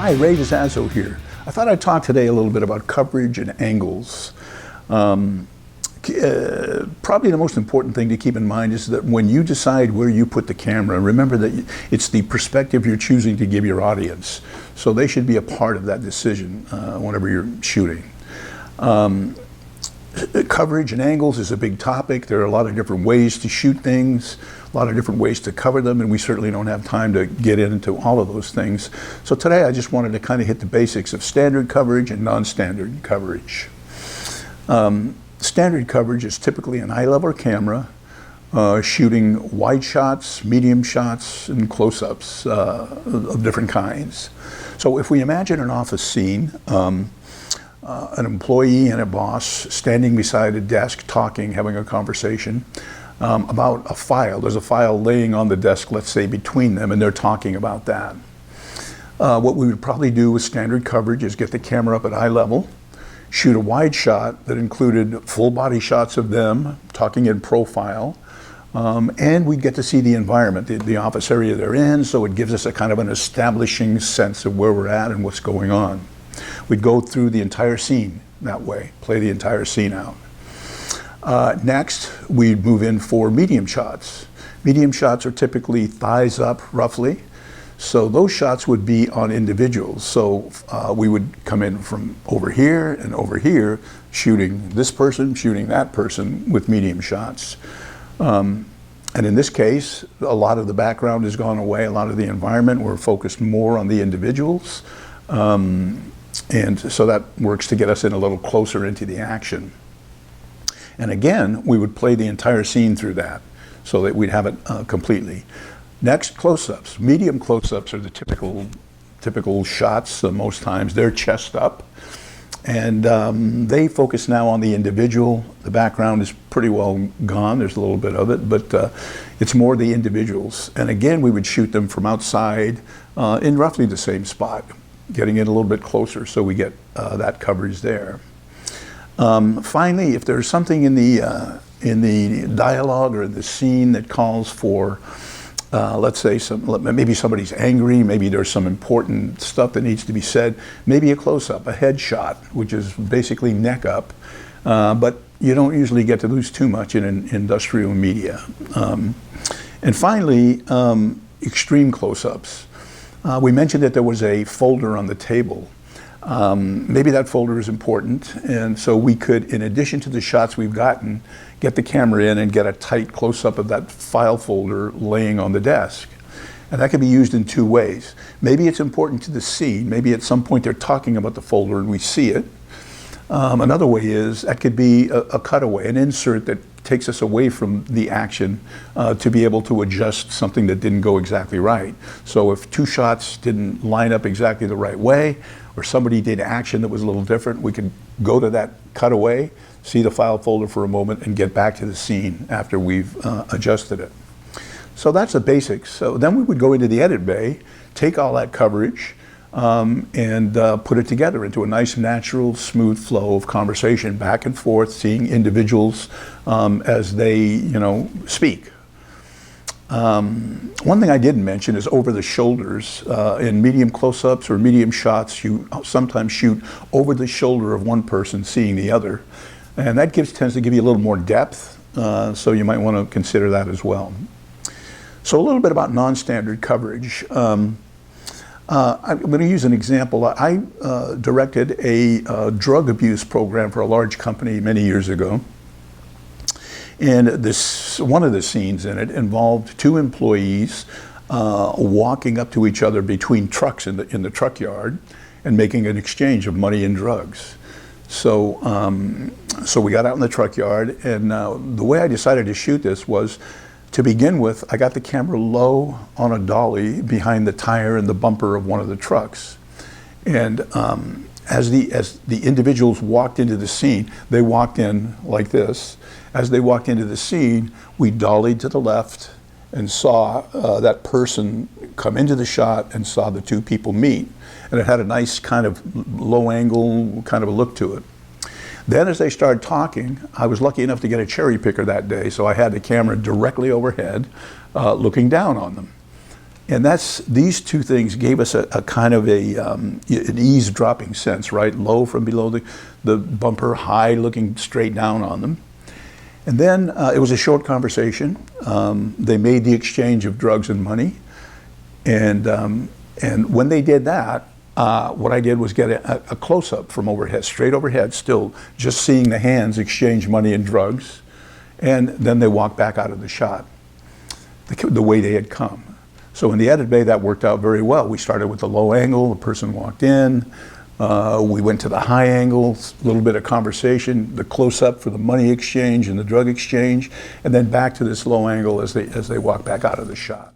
Hi, Ray DiZazzo here. I thought I'd talk today a little bit about coverage and angles. Probably the most important thing to keep in mind is that when you decide where you put the camera, remember that it's the perspective you're choosing to give your audience. So they should be a part of that decision whenever you're shooting. Coverage and angles is a big topic. There are a lot of different ways to shoot things, a lot of different ways to cover them, and we certainly don't have time to get into all of those things. So today I just wanted to kind of hit the basics of standard coverage and non-standard coverage. Standard coverage is typically an eye-level camera shooting wide shots, medium shots, and close-ups of different kinds. So if we imagine an office scene, an employee and a boss standing beside a desk talking, having a conversation about a file. There's a file laying on the desk, let's say, between them, and they're talking about that. What we would probably do with standard coverage is get the camera up at eye level, shoot a wide shot that included full body shots of them talking in profile, and we'd get to see the environment, the office area they're in, so it gives us a kind of an establishing sense of where we're at and what's going on. We'd go through the entire scene that way, play the entire scene out. Next, we'd move in for medium shots. Medium shots are typically thighs up, roughly. So those shots would be on individuals. So we would come in from over here and over here, shooting this person, shooting that person with medium shots. And in this case, a lot of the background has gone away, a lot of the environment, we're focused more on the individuals. And so that works to get us in a little closer into the action. And again, we would play the entire scene through that so that we'd have it completely. Next, close-ups. Medium close-ups are the typical shots most times. They're chest up. And they focus now on the individual. The background is pretty well gone. There's a little bit of it, but it's more the individuals. And again, we would shoot them from outside in roughly the same spot, getting it a little bit closer so we get that coverage there. Finally, if there's something in the dialogue or the scene that calls for, let's say, maybe somebody's angry, maybe there's some important stuff that needs to be said, maybe a close-up, a headshot, which is basically neck up, but you don't usually get to lose too much in industrial media. And finally, extreme close-ups. We mentioned that there was a folder on the table. Maybe that folder is important, and so we could, in addition to the shots we've gotten, get the camera in and get a tight close-up of that file folder laying on the desk. And that could be used in two ways. Maybe it's important to the scene. Maybe at some point they're talking about the folder and we see it. Another way is that could be a cutaway, an insert that takes us away from the action to be able to adjust something that didn't go exactly right. So if two shots didn't line up exactly the right way, or somebody did action that was a little different, we could go to that cutaway, see the file folder for a moment, and get back to the scene after we've adjusted it. So that's the basics. So then we would go into the edit bay, take all that coverage, and put it together into a nice, natural, smooth flow of conversation back and forth, seeing individuals as they, speak. One thing I didn't mention is over the shoulders. In medium close-ups or medium shots, you sometimes shoot over the shoulder of one person seeing the other. And that tends to give you a little more depth, so you might want to consider that as well. So a little bit about non-standard coverage. I'm going to use an example. I directed a drug abuse program for a large company many years ago. And one of the scenes in it involved two employees walking up to each other between trucks in the truck yard and making an exchange of money and drugs. So we got out in the truck yard, and the way I decided to shoot this was, to begin with, I got the camera low on a dolly behind the tire and the bumper of one of the trucks. And as the individuals walked into the scene, they walked in like this. As they walked into the scene, we dollied to the left and saw that person come into the shot and saw the two people meet. And it had a nice kind of low angle kind of a look to it. Then as they started talking, I was lucky enough to get a cherry picker that day, so I had the camera directly overhead, looking down on them. And these two things gave us a kind of an eavesdropping sense, right? Low from below the bumper, high looking straight down on them. And then it was a short conversation. They made the exchange of drugs and money. And when they did that, what I did was get a close-up from overhead, straight overhead, still just seeing the hands exchange money and drugs. And then they walked back out of the shot the way they had come. So in the edit bay, that worked out very well. We started with the low angle, the person walked in. We went to the high angle, a little bit of conversation, the close-up for the money exchange and the drug exchange, and then back to this low angle as they walked back out of the shot.